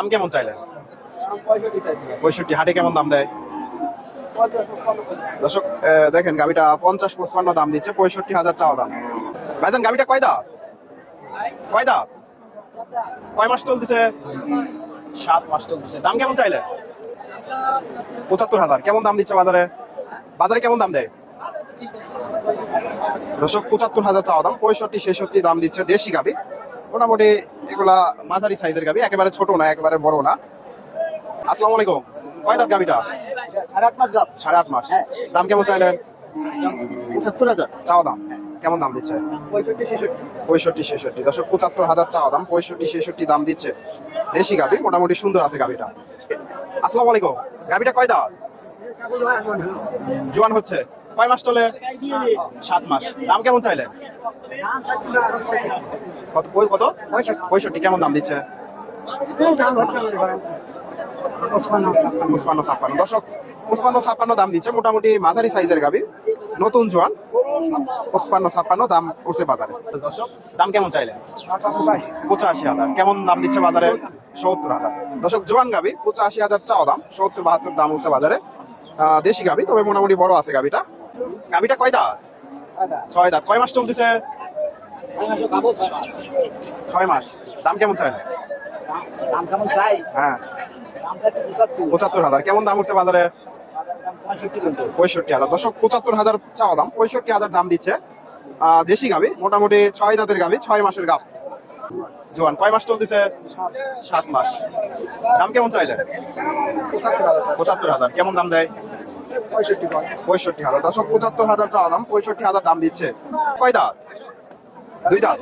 দাম কেমন চাইলেন? 65। হাটে কেমন দাম দেয় দর্শক? দেখেন গাবিটা 50-55 দাম দিচ্ছে, 65,000 চাওয়া দাম। ভাইজান গাবিটা কয় দাঁত? কয় দাঁত? কয় মাস চলতেছে? 7 মাস চলতেছে। দাম কেমন চাইলেন? 75,000। কেমন দাম দিচ্ছে বাজারে? বাজারে কেমন দাম দেয় দর্শক? 75,000 চাওয়া দাম, 65-66 দাম দিচ্ছে। দেশি গাবি, মোটামুটি এগুলা মাঝারি সাইজের গাবি, একেবারে ছোট না একেবারে বড় না। আসসালামু আলাইকুম। কয় দাঁত গাবিটা? 8.5 মাস। দাম কেমন চাইলেন? 75,000 চাওয়া দাম। কেমন দাম দিচ্ছে? 65-66 দর্শক, 75,000 চাওয়া দাম, 65-66 দাম দিচ্ছে। দেশি গাবি, মোটামুটি সুন্দর আছে গাবিটা। আসসালামু আলাইকুম। গাবিটা কয় দাঁত? জোয়ান হচ্ছে। কয় মাস চলে? 7 মাস। দাম কেমন চাইলেন? কত কত? 65। কেমন দাম দিচ্ছে? 55-56 দর্শক, 55-56 দাম দিচ্ছে। মোটামুটি মাঝারি সাইজের গাবি, নতুন জোয়ান। 55-56 দাম উঠছে বাজারে দর্শক। দাম কেমন চাইলেন? 85,000। কেমন দাম দিচ্ছে বাজারে? 70,000 দর্শক। জোয়ান গাবি 85,000 চাওয়া দাম, 70-72 দাম উঠছে বাজারে। দেশি গাবি, তবে মোটামুটি বড় আছে গাবিটা। গাবিটা কয় দাঁত? 6 দাঁত। কয় মাস চলতেছে? 6 মাস। দাম কেমন চাইলেন? হ্যাঁ, 75,000। কেমন দাম উঠছে বাজারে? 65,000 দর্শক। 75,000 চাওয়া দাম, 65,000 দাম দিচ্ছে। দেশি গাবি, মোটামুটি 6 দাঁতের গাবি, 6 মাসের গাব। জোয়ান। কয় মাস চলতেছে? 7 মাস। দাম কেমন চাইলেন? 75,000। কেমন দাম দেয়? 65,000 দর্শক। 75,000 চাওয়া দাম, 65,000 দাম দিচ্ছে। কয় দাঁত? 2 দাঁত।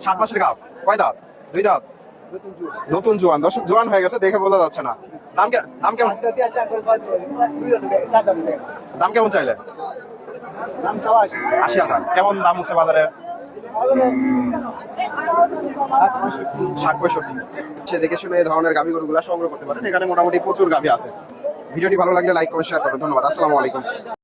7 মাসের গাব। কয় দাঁত? 2 দাঁত। নতুন জোয়ান দর্শক, জোয়ান হয়ে গেছে, দেখে বোঝা যাচ্ছে না। দাম দাম কেমন? দাম কেমন চাইলেন? 80,000। কেমন দাম উঠছে বাজারে? 60-65। সে দেখে শুনে এই ধরনের গাভী গরুগুলা সংগ্রহ করতে পারেন। এখানে মোটামুটি প্রচুর গাভী আছে। ভিডিওটি ভালো লাগলে লাইক করে শেয়ার করবেন। ধন্যবাদ। আসসালামু আলাইকুম।